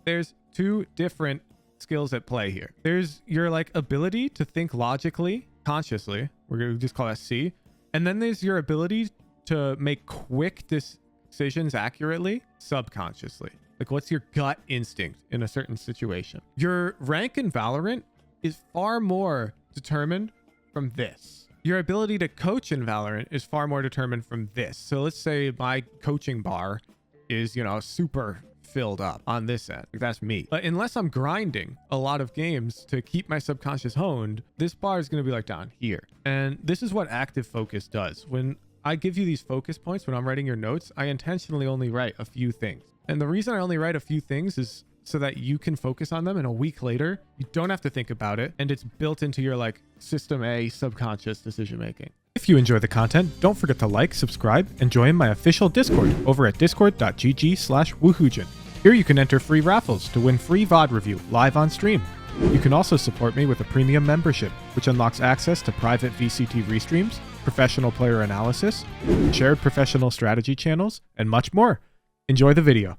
There's two different skills at play here. There's your like ability to think logically, consciously. We're going to just call that C. And then there's your ability to make quick decisions accurately, subconsciously. Like what's your gut instinct in a certain situation? Your rank in Valorant is far more determined from this. Your ability to coach in Valorant is far more determined from this. So let's say my coaching bar is, you know, super filled up on this end. Like that's me. But unless I'm grinding a lot of games to keep my subconscious honed, this bar is going to be like down here. And this is what active focus does. When I give you these focus points, when I'm writing your notes, I intentionally only write a few things. And the reason I only write a few things is so that you can focus on them, and a week later, you don't have to think about it. And it's built into your like system A subconscious decision making. If you enjoy the content, don't forget to like, subscribe, and join my official Discord over at discord.gg/woohoojin. Here you can enter free raffles to win free VOD review live on stream. You can also support me with a premium membership, which unlocks access to private VCT restreams, professional player analysis, shared professional strategy channels, and much more. Enjoy the video.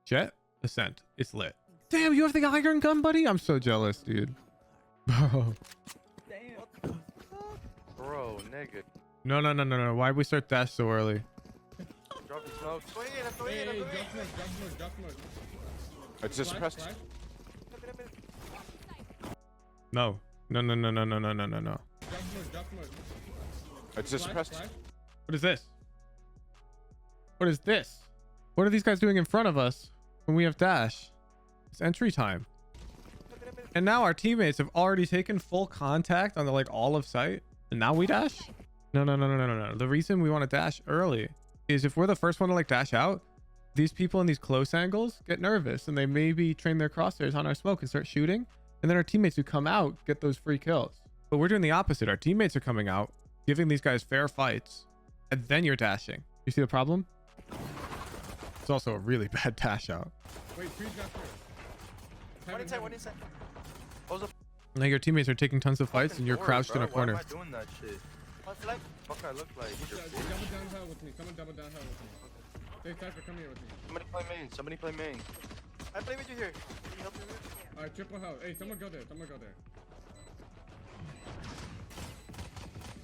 Jet Ascent. It's lit. Damn, you have the iron gun, buddy? I'm so jealous, dude. Bro. Bro, nigga. No. Why'd we start dash so early? Drop the smoke. It's just pressed. No. It's just pressed. What is this? What is this? What are these guys doing in front of us when we have dash? It's entry time. And now our teammates have already taken full contact on the like all of sight. And now we dash? No. The reason we want to dash early is if we're the first one to like dash out, these people in these close angles get nervous and they maybe train their crosshairs on our smoke and start shooting. And then our teammates who come out get those free kills. But we're doing the opposite. Our teammates are coming out, giving these guys fair fights, and then you're dashing. You see the problem? It's also a really bad dash out. Wait, freeze got through. What inside? Now your teammates are taking tons of fights and you're crouched in a corner. Why am I doing that shit? What I look like? Double down hell with me. Someone double down hell with me. Hey, Cypher, come here with me. Somebody play main. I play with you here. Can you help me here? Alright, triple hell. Hey, someone go there.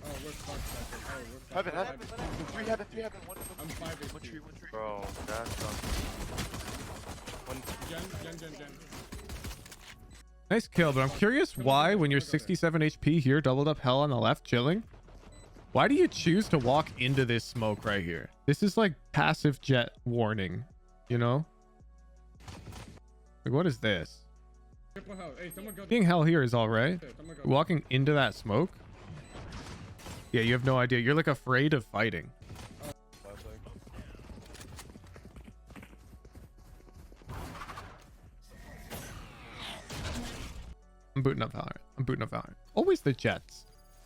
Oh, we're fucked, Cypher. Oh, we're fucked. Heaven. Three heaven. I'm 5 One tree. Bro, that's Gen. Nice kill, but I'm curious why when you're 67 HP here, doubled up hell on the left, chilling. Why do you choose to walk into this smoke right here? This is like passive jet warning, you know? Like, what is this? Triple hell. Hey, someone go there. Being hell here is all right. Someone go there. Walking into that smoke? Yeah, you have no idea. You're like afraid of fighting. I'm booting up Valorant. Always the Jets.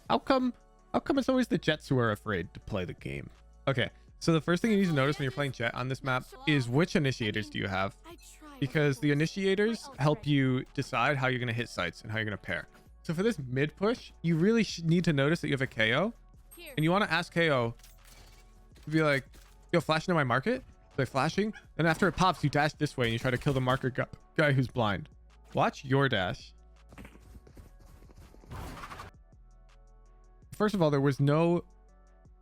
How come it's always the Jets who are afraid to play the game? Okay, so the first thing you need to notice when you're playing Jet on this map is which initiators do you have? Because the initiators help you decide how you're going to hit sites and how you're going to pair. So for this mid push, you really need to notice that you have a KO. And you want to ask KO to be like, yo, flash into my market? Like flashing. Then after it pops, you dash this way and you try to kill the marker guy who's blind. Watch your dash. First of all, there was no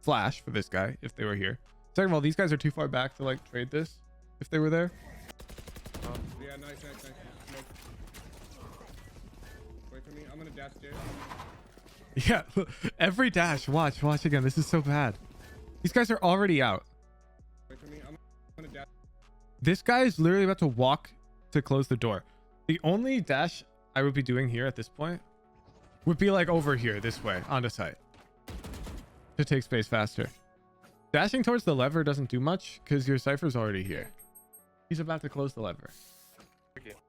flash for this guy if they were here. Second of all, these guys are too far back to like trade this if they were there. Yeah, nice. Smoke. Wait for me. I'm gonna dash there. Yeah, every dash. Watch again. This is so bad. These guys are already out. Wait for me. I'm gonna dash. This guy is literally about to walk to close the door. The only dash I would be doing here at this point would be like over here this way onto site to take space faster. Dashing towards the lever doesn't do much because your Cypher's already here. He's about to close the lever.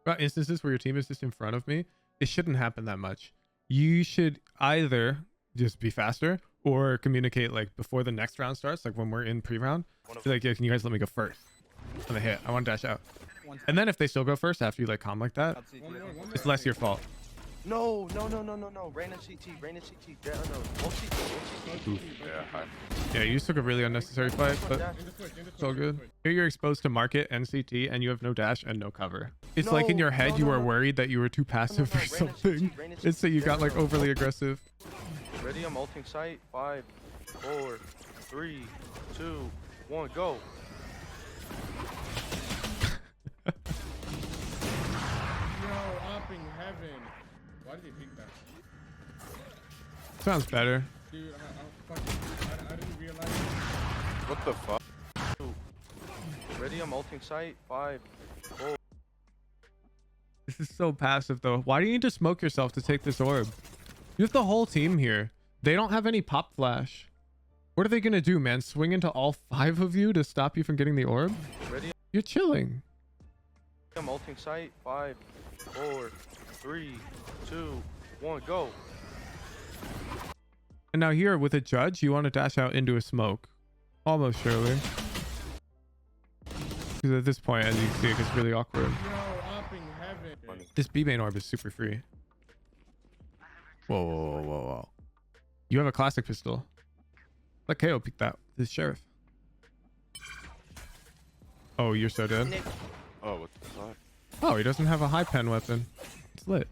About instances where your team is just in front of me, it shouldn't happen that much. You should either just be faster or communicate like before the next round starts, like when we're in pre-round. Be like, yeah, can you guys let me go first on the hit? I want to dash out. And then if they still go first after you like calm like that, it's less your fault. No. Rain and CT. Jet unknown. One CT. Yeah, hi. Yeah, you just took a really unnecessary fight, but In the switch, it's all good. Here you're exposed to market and CT, and you have no dash and no cover. It's like in your head you were worried that you were too passive or something. It's that you got like overly aggressive. Ready, I'm ulting sight. 5, 4, 3, 2, 1, go. Yo, up in heaven. Why did he pick that? Sounds better. Dude, I didn't realize. What the fuck? Ready, I'm ulting sight. 5, 4. This is so passive though. Why do you need to smoke yourself to take this orb? You have the whole team here. They don't have any pop flash. What are they gonna do, man? Swing into all 5 of you to stop you from getting the orb? Ready, You're chilling. I'm ulting sight. 5, 4, 3, 2, 1, go. And now here with a judge, you want to dash out into a smoke. Almost surely. Because at this point, as you can see, it gets really awkward. Yo, up in heaven. This B main orb is super free. Whoa. You have a classic pistol. Let KO pick that. This sheriff. Oh, you're so dead. Oh, what the fuck? Oh, he doesn't have a high pen weapon. It's lit.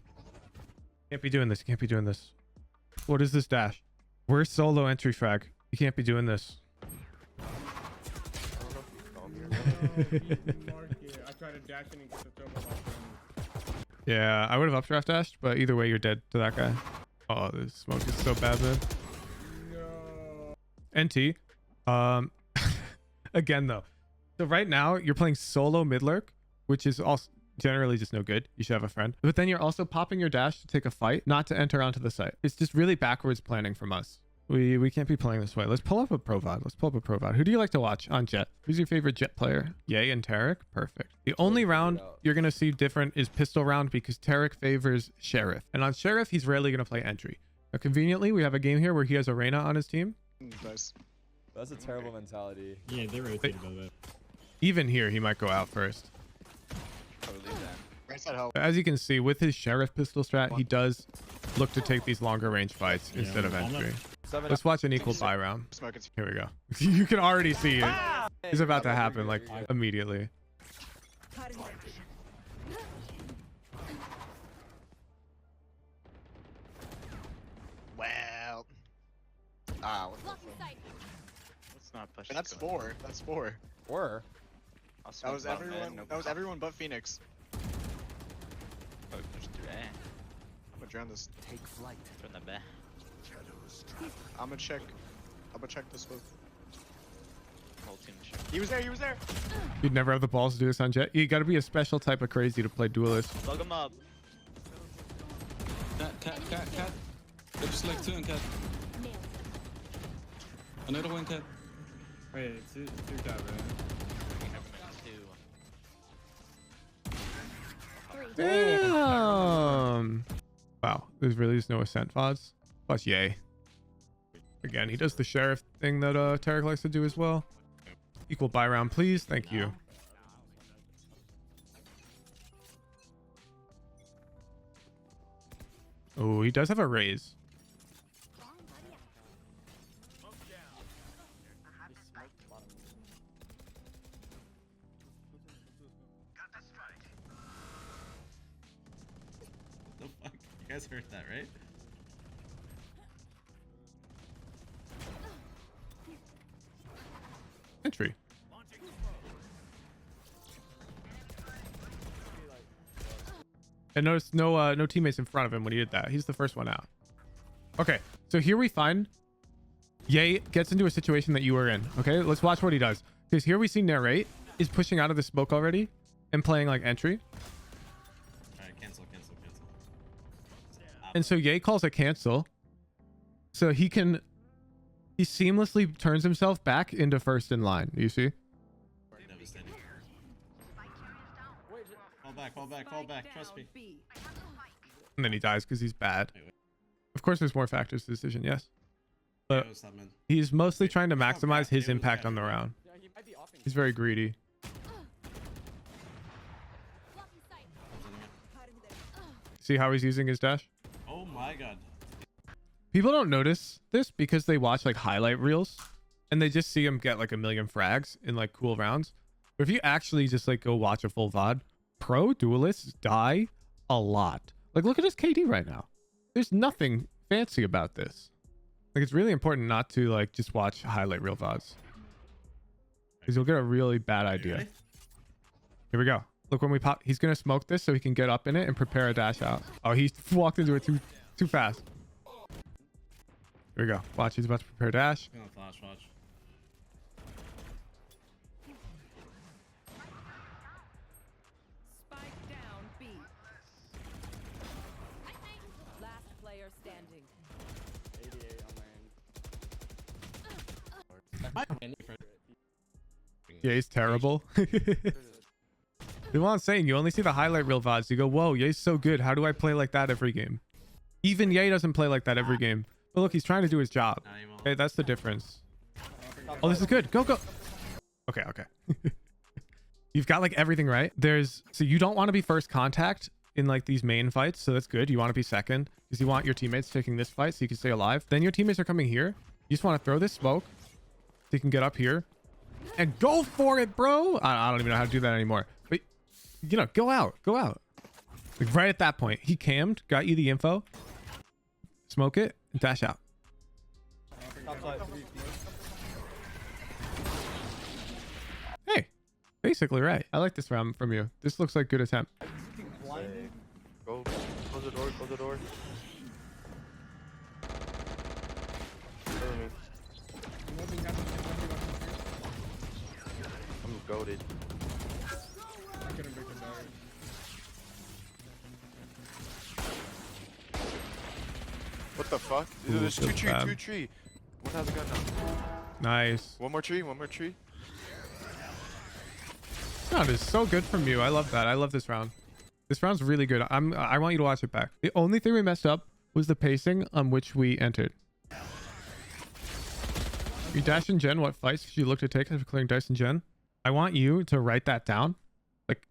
Can't be doing this. Can't be doing this. What is this dash? We're solo entry frag. You can't be doing this. I tried to dash in and get the turbo off. Yeah, I would have updraft dashed, but either way, you're dead to that guy. Oh, this smoke is so bad, man. No. NT. Again, though. So right now, you're playing solo mid lurk, which is also generally just no good. You should have a friend. But then you're also popping your dash to take a fight, not to enter onto the site. It's just really backwards planning from us. We can't be playing this way. Let's pull up a pro VOD. Who do you like to watch on Jet? Who's your favorite Jet player? Yay and Tarek? Perfect. The only round you're going to see different is pistol round because Tarek favors Sheriff. And on Sheriff, he's rarely going to play entry. Now, conveniently, we have a game here where he has Arena on his team. Nice. That's a terrible mentality. Yeah, they rotated a little bit. Even here, he might go out first. Right side help. As you can see, with his Sheriff pistol strat, he does look to take these longer range fights instead of entry. Let's watch an equal buy round. Here we go. You can already see it. It's about to happen like immediately. Well. Ah, what the fuck? Let's not push. That's 4. That's 4. 4? That was everyone. That was everyone but Phoenix. Just do A. I'm gonna drown this. Take flight. Turn the B. I'm gonna check this with. Whole team shoot. He was there. He was there. You'd never have the balls to do this on Jet. You got to be a special type of crazy to play duelist. Plug him up. Cat. There's select 2 and cat. Another one cat. Wait, two cat, right? Damn. Wow. There's really just no ascent VODs. Plus, yay. Again, he does the sheriff thing that Tarek likes to do as well. Equal buy round, please. Thank you. Oh, he does have a raise. The fuck? You guys heard that, right? Entry. And notice no teammates in front of him when he did that. He's the first one out. Okay, so here we find Ye gets into a situation that you were in. Okay, let's watch what he does. Because here we see Narrate is pushing out of the smoke already and playing like entry. Alright, cancel. And so Ye calls a cancel. So he seamlessly turns himself back into first in line. You see? Devastating. Fall back. Trust me. And then he dies because he's bad. Of course, there's more factors to the decision, yes. But Yo, stop, man. he's mostly trying to maximize his impact on the round. He's very greedy. See how he's using his dash? god. People don't notice this because they watch like highlight reels and they just see him get like a million frags in like cool rounds. But if you actually just like go watch a full VOD, pro duelists die a lot. Like look at his KD right now. There's nothing fancy about this. Like it's really important not to like just watch highlight reel VODs. Because you'll get a really bad idea. Ready? Here we go. Look when we pop. He's going to smoke this so he can get up in it and prepare a dash out. Oh, he walked into it too fast. Here we go. Watch, he's about to prepare dash. I'm gonna flash, watch. Spike down B. Last player standing. 88 on Yeah, he's terrible. What I'm saying, you only see the highlight reel VODs. You go, whoa, Ye's so good. How do I play like that every game? Even Ye doesn't play like that every game. But look, he's trying to do his job. Nah, you won't. Okay, that's the difference. Oh, this is good. Go, go. Okay, okay. You've got like everything right. So you don't want to be first contact in like these main fights. So that's good. You want to be second because you want your teammates taking this fight so you can stay alive. Then your teammates are coming here. You just want to throw this smoke so you can get up here and go for it, bro. I don't even know how to do that anymore. But you know, go out. Like right at that point, he cammed, got you the info, smoke it, and dash out. Hey, basically right. I like this round from you. This looks like good attempt. Go. Close the door. Close the door. Kill me. I'm goated. I couldn't break the door. What the fuck? Ooh, There's two feels tree, bad. two tree. One has a gun now. Nice. One more tree, one more tree. This round is so good from you. I love that. I love this round. This round's really good. I want you to watch it back. The only thing we messed up was the pacing on which we entered. You dash and gen what fights did you look to take after clearing dice and gen? I want you to write that down. Like,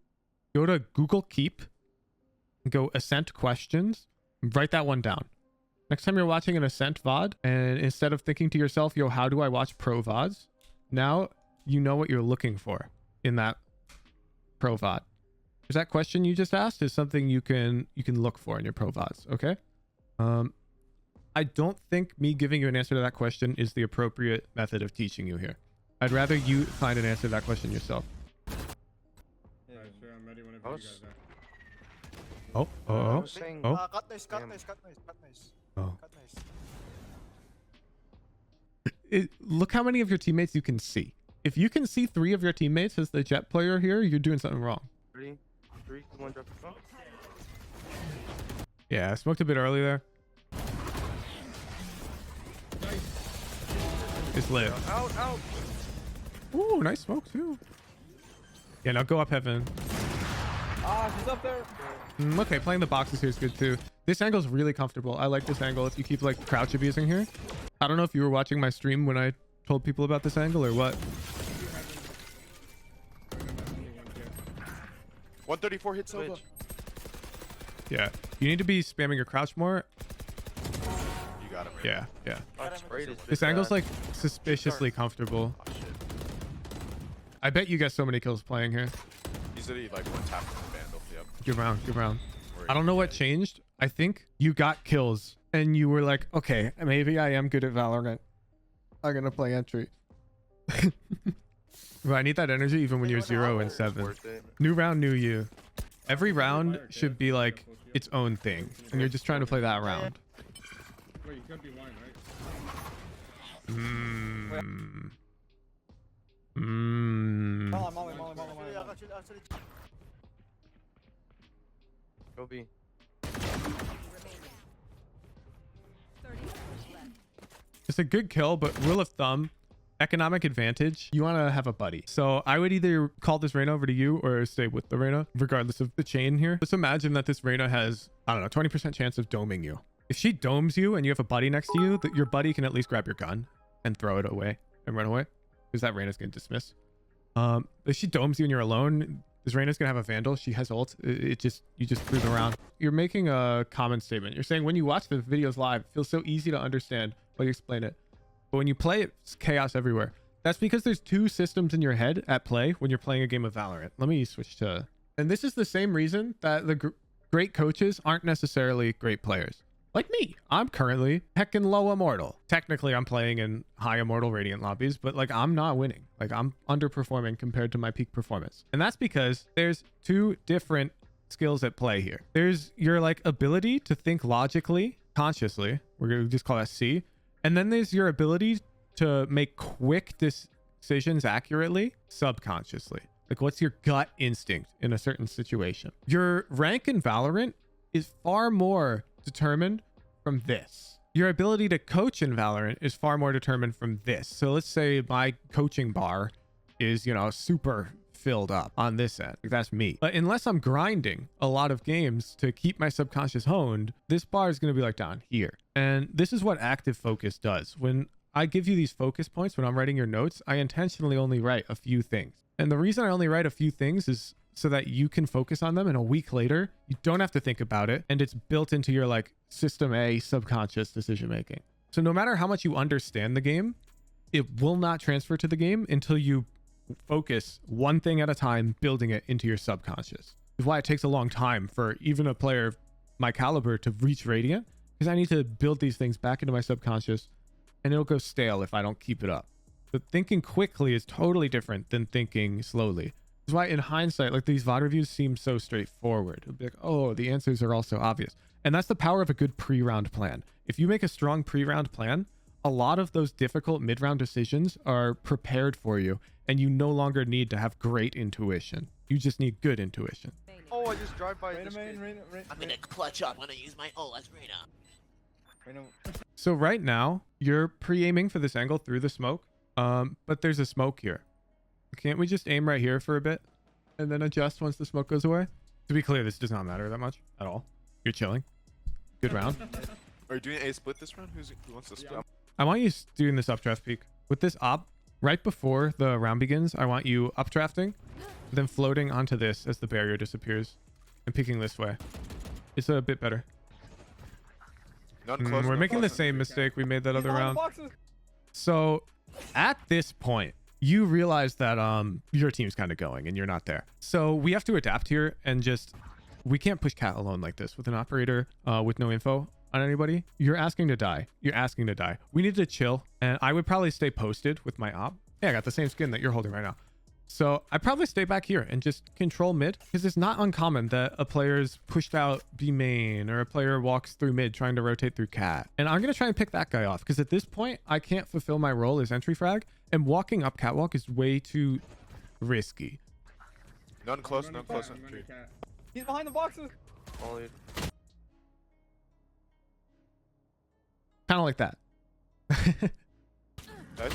go to Google Keep and go Ascent questions. Write that one down. Next time you're watching an Ascent VOD, and instead of thinking to yourself, yo, how do I watch pro VODs? Now you know what you're looking for in that pro VOD. Because that question you just asked is something you can look for in your pro VODs, okay? I don't think me giving you an answer to that question is the appropriate method of teaching you here. I'd rather you find an answer to that question yourself. Alright, sure, I'm ready whenever you guys are. Oh, oh, I oh. was saying, Oh. Cut nice. Oh. Look how many of your teammates you can see. If you can see 3 of your teammates as the jet player here, you're doing something wrong. 3, 2, 1, drop the phone. Yeah, I smoked a bit early there. It's lit. Out. Ooh, nice smoke too. Yeah, now go up heaven. Ah, she's up there. Okay, playing the boxes here is good too. This angle's really comfortable. I like this angle if you keep like crouch abusing here. I don't know if you were watching my stream when I told people about this angle or what. 134 hit Silva. Switch. Yeah, you need to be spamming your crouch more. You got him. Right? Yeah. I sprayed it. This angle's like suspiciously comfortable. Oh shit. I bet you get so many kills playing here. He's literally like one tap from the vandal. Yep. Good round. I don't know what changed. I think you got kills and you were like, okay, maybe I am good at Valorant. I'm gonna play entry. But I need that energy even when you're 0 and 7. Worth it. New round, new you. Every round should be like its own thing, and you're just trying to play that round. Wait, you could be wine, right? Go B. 30 seconds left. It's a good kill, but rule of thumb, economic advantage, you want to have a buddy. So I would either call this Reyna over to you or stay with the Reyna, regardless of the chain here. Let's imagine that this Reyna has, I don't know, 20% chance of doming you. If she domes you and you have a buddy next to you, that your buddy can at least grab your gun and throw it away and run away, because that Reyna's going to dismiss. If she domes you and you're alone, Because Reyna's gonna have a Vandal. She has ult. You just cruise around. You're making a common statement. You're saying when you watch the videos live, it feels so easy to understand while you explain it. But when you play it, it's chaos everywhere. That's because there's two systems in your head at play when you're playing a game of Valorant. Let me switch to... And this is the same reason that the great coaches aren't necessarily great players. Like me, I'm currently heckin' low immortal. Technically, I'm playing in high immortal Radiant lobbies, but like I'm not winning. Like I'm underperforming compared to my peak performance. And that's because there's two different skills at play here. There's your like ability to think logically, consciously. We're gonna just call that C. And then there's your ability to make quick decisions accurately, subconsciously. Like what's your gut instinct in a certain situation? Your rank in Valorant is far more determined from this. Your ability to coach in Valorant is far more determined from this. So let's say my coaching bar is, you know, super filled up on this end. Like that's me. But unless I'm grinding a lot of games to keep my subconscious honed, this bar is going to be like down here. And this is what active focus does. When I give you these focus points, when I'm writing your notes, I intentionally only write a few things. And the reason I only write a few things is so that you can focus on them, and a week later you don't have to think about it, and it's built into your like system A subconscious decision making. So no matter how much you understand the game, it will not transfer to the game until you focus one thing at a time, building it into your subconscious. This is why it takes a long time for even a player of my caliber to reach Radiant, because I need to build these things back into my subconscious, and it'll go stale if I don't keep it up. But thinking quickly is totally different than thinking slowly. That's why in hindsight, like these VOD reviews seem so straightforward. It'll be like, oh, the answers are also obvious. And that's the power of a good pre-round plan. If you make a strong pre-round plan, a lot of those difficult mid-round decisions are prepared for you, and you no longer need to have great intuition. You just need good intuition. Oh, I just drive by this kid. I'm gonna clutch up. I'm gonna use my ult as Reyna. So right now, you're pre-aiming for this angle through the smoke, but there's a smoke here. Can't we just aim right here for a bit and then adjust once the smoke goes away? To be clear, this does not matter that much at all. You're chilling. Good round. Are you doing a split this round? Who wants to split? I want you doing this updraft peek. With this op, right before the round begins, I want you updrafting, then floating onto this as the barrier disappears and peeking this way. It's a bit better. None close, We're none making the close. same mistake we made that other round. So at this point, you realize that your team's kind of going and you're not there. So we have to adapt here and just, we can't push cat alone like this with an operator with no info on anybody. You're asking to die. You're asking to die. We need to chill, and I would probably stay posted with my op. Yeah, I got the same skin that you're holding right now. So I'd probably stay back here and just control mid, because it's not uncommon that a player's pushed out B main or a player walks through mid trying to rotate through cat. And I'm going to try and pick that guy off, because at this point, I can't fulfill my role as entry frag, and walking up catwalk is way too risky. None close, none close. Tree. He's behind the boxes. Only Kind of like that. Nice.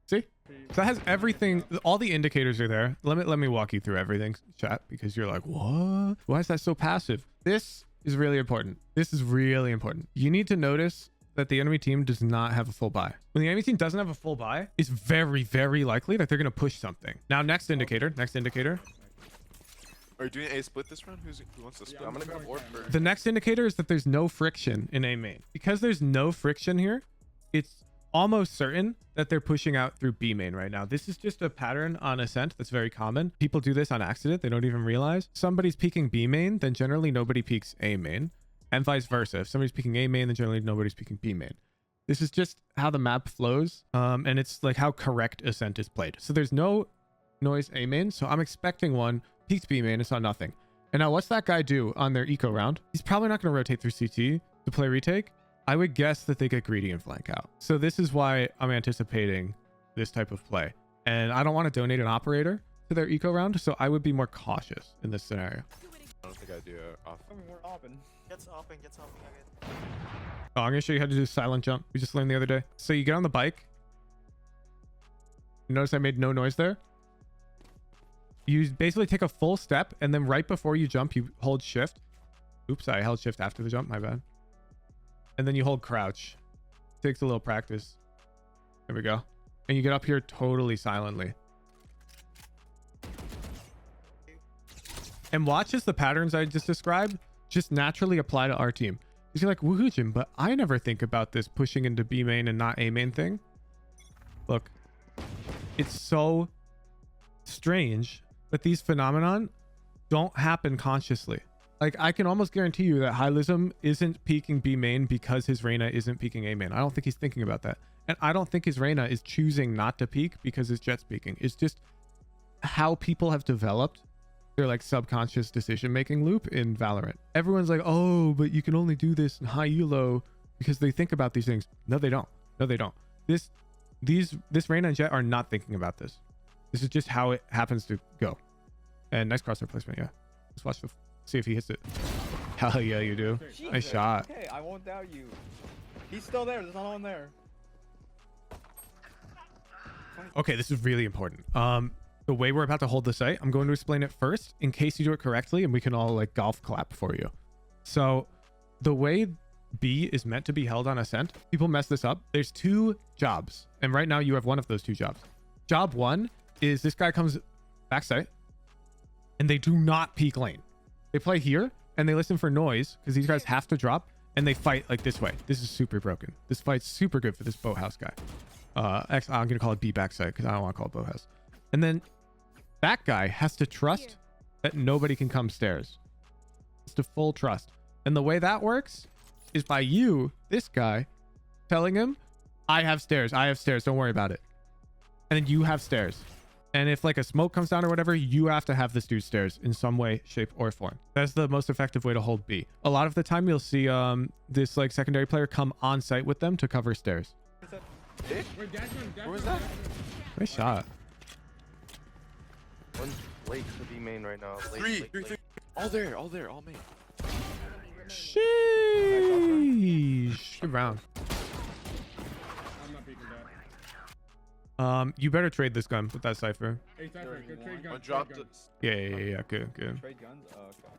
See? So that has everything. All the indicators are there. Let me walk you through everything, chat, because you're like, what? Why is that so passive? This is really important. This is really important. You need to notice that the enemy team does not have a full buy. When the enemy team doesn't have a full buy, it's very, very likely that they're going to push something. Now, next indicator. Are you doing a split this round? Who wants to split? I'm gonna go board first. The next indicator is that there's no friction in A main. Because there's no friction here, it's almost certain that they're pushing out through B main right now. This is just a pattern on Ascent that's very common. People do this on accident. They don't even realize. Somebody's peeking B main, then generally nobody peeks A main, and vice versa. If somebody's peeking A main, then generally nobody's peeking B main. This is just how the map flows, and it's like how correct Ascent is played. So there's no noise A main, so I'm expecting one peeked B main and saw nothing. And now what's that guy do on their eco round? He's probably not going to rotate through CT to play retake. I would guess that they get greedy and flank out. So this is why I'm anticipating this type of play. And I don't want to donate an operator to their eco round, so I would be more cautious in this scenario. I don't think I do off. We're open. Gets open, gets open. Oh, I'm going to show you how to do silent jump. We just learned the other day. So you get on the bike. You notice I made no noise there? You basically take a full step, and then right before you jump, you hold shift. Oops, I held shift after the jump. My bad. And then you hold crouch. Takes a little practice. There we go. And you get up here totally silently. And watch as the patterns I just described just naturally apply to our team. You're like, woohoo, Jim, but I never think about this pushing into B main and not A main thing. Look, it's so strange that these phenomenon don't happen consciously. Like, I can almost guarantee you that Hylism isn't peeking B main because his Reyna isn't peeking A main. I don't think he's thinking about that. And I don't think his Reyna is choosing not to peek because his Jet's peeking. It's just how people have developed their like subconscious decision-making loop in Valorant. Everyone's like, oh, but you can only do this in high elo because they think about these things. No, they don't. No, they don't. This Reyna and Jet are not thinking about this. This is just how it happens to go. And nice crosshair placement, yeah. Let's watch see if he hits it. Hell yeah, you do. Nice shot. Okay, I won't doubt you. He's still there. There's another one there. Okay, this is really important. The way we're about to hold the site, I'm going to explain it first in case you do it correctly and we can all like golf clap for you. So the way B is meant to be held on Ascent, people mess this up. There's 2 jobs. And right now you have one of those 2 jobs. Job 1 is this guy comes backside and they do not peek lane. They play here and they listen for noise because these guys have to drop and they fight like this way. This is super broken. This fight's super good for this boathouse guy. I'm going to call it B backside because I don't want to call it boathouse. And then that guy has to trust that nobody can come stairs. It's to full trust. And the way that works is by you, this guy, telling him, I have stairs. Don't worry about it. And then you have stairs. And if like a smoke comes down or whatever, you have to have this dude stairs in some way, shape, or form. That's the most effective way to hold B. A lot of the time you'll see this like secondary player come on site with them to cover stairs. Where was that? Nice shot. One's late to B main right now. Three. All there, all main. Sheesh. Good round. I'm not peeking that. You better trade this gun with that Cypher. Hey, Cypher, go trade guns. Dropped trade it. guns. Yeah. Good. Trade guns? Oh, okay.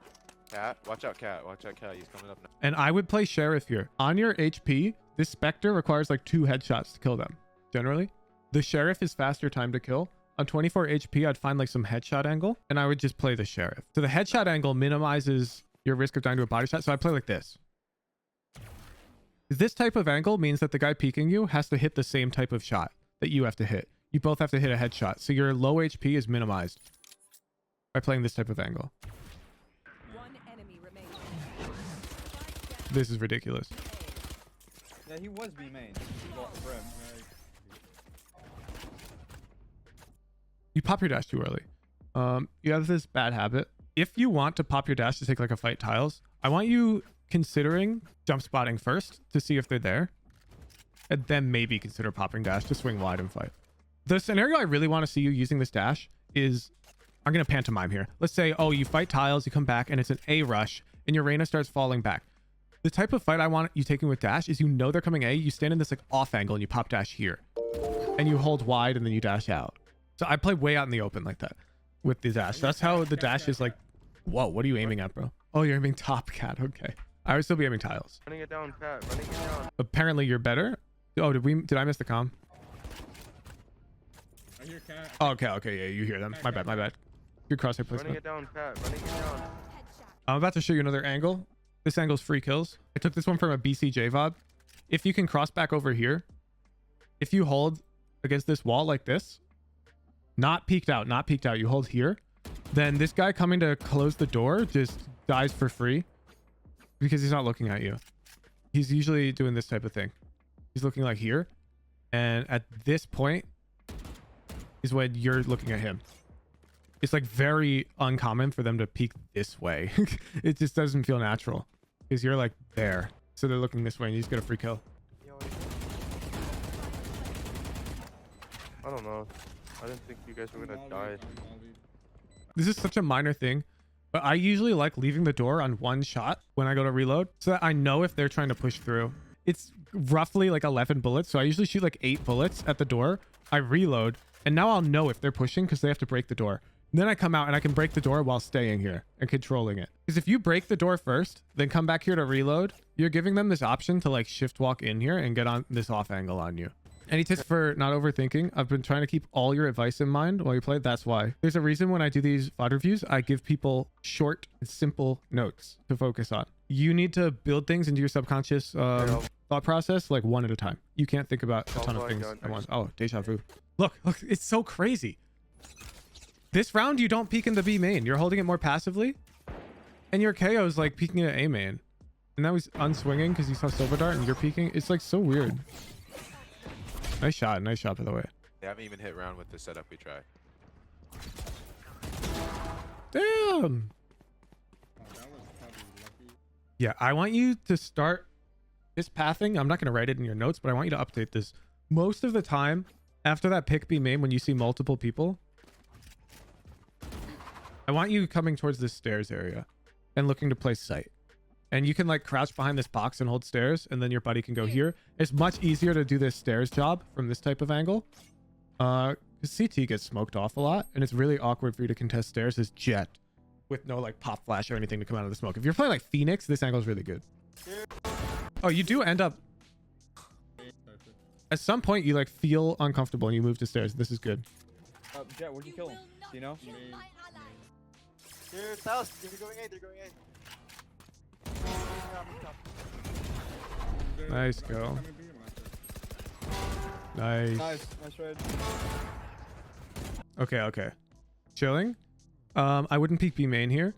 Cat, watch out, Cat. Watch out, Cat. He's coming up now. And I would play Sheriff here. On your HP, this Spectre requires like 2 headshots to kill them. Generally, the Sheriff is faster time to kill. On 24 HP, I'd find like some headshot angle and I would just play the Sheriff. So the headshot angle minimizes your risk of dying to a body shot. So I play like this. This type of angle means that the guy peeking you has to hit the same type of shot that you have to hit. You both have to hit a headshot. So your low HP is minimized by playing this type of angle. One enemy remaining. This is ridiculous. Yeah, he was B main. Well, Brim. You pop your dash too early. You have this bad habit. If you want to pop your dash to take like a fight tiles, I want you considering jump spotting first to see if they're there. And then maybe consider popping dash to swing wide and fight. The scenario I really want to see you using this dash is, I'm going to pantomime here. Let's say, oh, you fight tiles, you come back and it's an A rush and your Reyna starts falling back. The type of fight I want you taking with dash is, you know they're coming A, you stand in this like off angle and you pop dash here. And you hold wide and then you dash out. So I play way out in the open like that with the dash. That's how the dash is like, whoa, what are you aiming at, bro? Oh, you're aiming top, Cat. Okay. I would still be aiming tiles. Running it down, Pat. Running it down. Apparently you're better. Oh, did I miss the comm? I hear Cat. Oh, okay. Yeah, you hear them. My bad. Good crosshair placement. Running it down, Pat. Running it down. I'm about to show you another angle. This angle's free kills. I took this one from a BCJ VOD. If you can cross back over here, if you hold against this wall like this, not peeked out, you hold here, then this guy coming to close the door just dies for free because he's not looking at you. He's usually doing this type of thing. He's looking like here. And at this point is when you're looking at him. It's like very uncommon for them to peek this way. It just doesn't feel natural because you're like there. So they're looking this way and you just get a free kill. I don't know. I didn't think you guys were gonna die. This is such a minor thing, but I usually like leaving the door on one shot when I go to reload so that I know if they're trying to push through. It's roughly like 11 bullets. So I usually shoot like 8 bullets at the door. I reload and now I'll know if they're pushing because they have to break the door. Then I come out and I can break the door while staying here and controlling it. Because if you break the door first, then come back here to reload, you're giving them this option to like shift walk in here and get on this off angle on you. Any tips for not overthinking? I've been trying to keep all your advice in mind while you play. That's why. There's a reason when I do these VOD reviews, I give people short and simple notes to focus on. You need to build things into your subconscious thought process like one at a time. You can't think about a ton of things at once. Oh, deja vu. Look, it's so crazy. This round, you don't peek in the B main. You're holding it more passively. And your KO is like peeking at A main. And now he's unswinging because he saw Silver Dart and you're peeking. It's like so weird. Nice shot by the way. They haven't even hit round with the setup we tried. Damn. Oh, that was probably lucky. Yeah, I want you to start this pathing. I'm not going to write it in your notes, but I want you to update this. Most of the time, after that pick B main, when you see multiple people, I want you coming towards this stairs area and looking to place sight. And you can like crouch behind this box and hold stairs, and then your buddy can go here. It's much easier to do this stairs job from this type of angle. Because CT gets smoked off a lot, and it's really awkward for you to contest stairs as Jet with no like pop flash or anything to come out of the smoke. If you're playing like Phoenix, this angle is really good. Oh, you do end up... At some point, you like feel uncomfortable and you move to stairs. This is good. Jet, where'd you kill him? Do you know? They're south. They're going A. They're going A. Nice go. Nice. Nice trade. Okay. Chilling. I wouldn't peek B main here.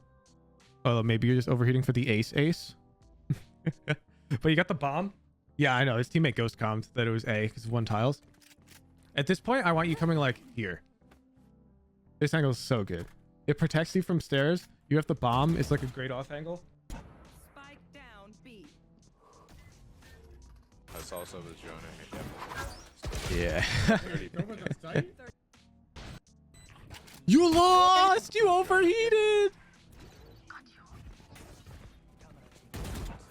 Oh, maybe you're just overheating for the ace. But you got the bomb. Yeah, I know. His teammate ghost commed that it was A because of 1 tiles. At this point, I want you coming like here. This angle is so good. It protects you from stairs. You have the bomb. It's like a great off angle. Spike down B. That's also the drone. Yeah. Over the site? You lost! You overheated!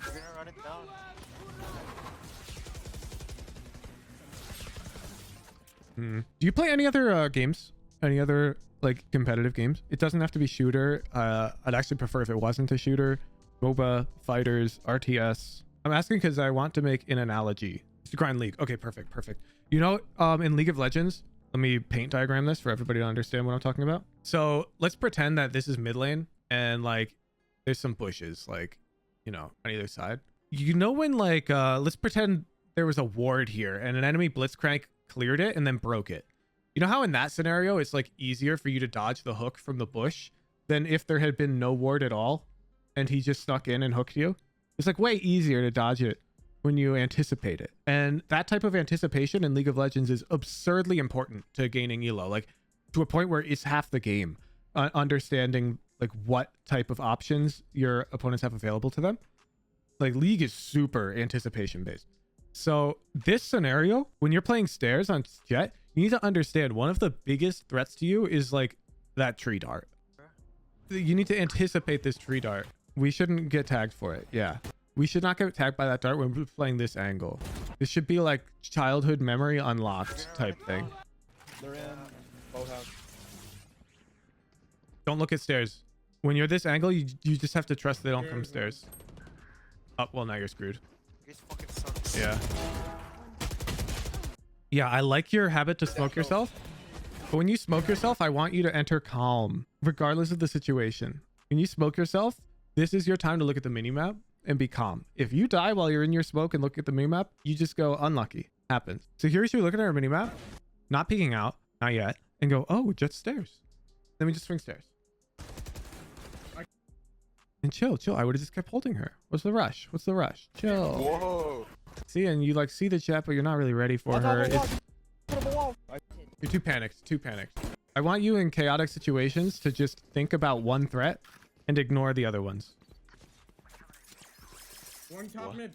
We're gonna run it down. Do you play any other games? Any other like competitive games? It doesn't have to be shooter. I'd actually prefer if it wasn't a shooter. MOBA, fighters, RTS. I'm asking because I want to make an analogy. It's to grind League. Okay, perfect. You know, in League of Legends, let me paint diagram this for everybody to understand what I'm talking about. So let's pretend that this is mid lane and like there's some bushes like, you know, on either side. You know when like, let's pretend there was a ward here and an enemy blitzcrank cleared it and then broke it. You know how in that scenario, it's like easier for you to dodge the hook from the bush than if there had been no ward at all and he just snuck in and hooked you? It's like way easier to dodge it when you anticipate it. And that type of anticipation in League of Legends is absurdly important to gaining elo, like to a point where it's half the game, understanding like what type of options your opponents have available to them. Like League is super anticipation based. So this scenario, when you're playing stairs on Jet, you need to understand one of the biggest threats to you is like that tree dart. You need to anticipate this tree dart. We shouldn't get tagged for it. Yeah. We should not get tagged by that dart when we're playing this angle. This should be like childhood memory unlocked type thing. They're in boathouse. Don't look at stairs. When you're this angle, you just have to trust they don't come stairs. Oh, well, now you're screwed. This fucking sucks. Yeah. Yeah, I like your habit to smoke yourself. But when you smoke yourself, I want you to enter calm, regardless of the situation. When you smoke yourself, this is your time to look at the minimap and be calm. If you die while you're in your smoke and look at the minimap, you just go unlucky. Happens. So here's you looking at our minimap, not peeking out, not yet, and go, oh, just stairs. Then we just swing stairs. And chill. I would have just kept holding her. What's the rush? Chill. Whoa! See, and you like see the chat, but you're not really ready for her. You're too panicked. I want you in chaotic situations to just think about one threat and ignore the other ones. One top mid.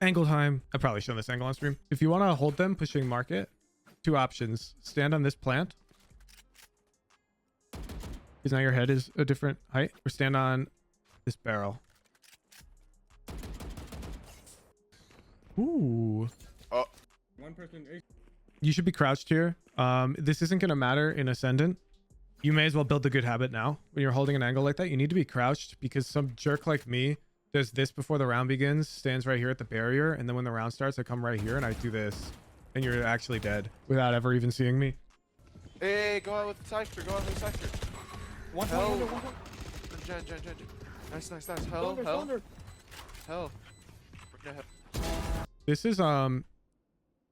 Angle time. I've probably shown this angle on stream. If you want to hold them pushing market, 2 options. Stand on this plant, because now your head is a different height, or stand on this barrel. Ooh. Oh. One person. You should be crouched here. This isn't going to matter in Ascendant. You may as well build a good habit now. When you're holding an angle like that, you need to be crouched because some jerk like me does this before the round begins, stands right here at the barrier, and then when the round starts, I come right here and I do this, and you're actually dead without ever even seeing me. Hey, go out with the Cypher. Go out with the Cypher. One Hell. point under, 1 point. Jen. Nice. Hell. Thunder. Hell. We're gonna have This is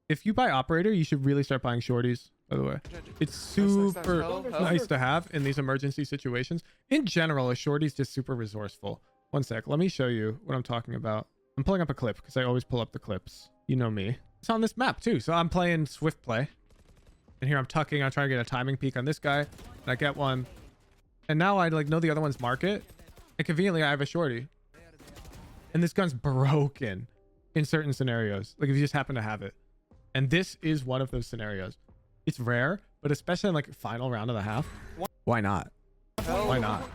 if you buy operator, you should really start buying shorties, by the way. It's super Hell. nice to have in these emergency situations. In general, a shorty's just super resourceful. One sec, let me show you what I'm talking about. I'm pulling up a clip because I always pull up the clips. You know me. It's on this map too. So I'm playing Swift play. And here I'm tucking, I'm trying to get a timing peak on this guy. And I get one. And now I like know the other one's market. And conveniently I have a shorty. And this gun's broken in certain scenarios. Like if you just happen to have it. And this is one of those scenarios. It's rare, but especially in like final round of the half. Why not? Why not?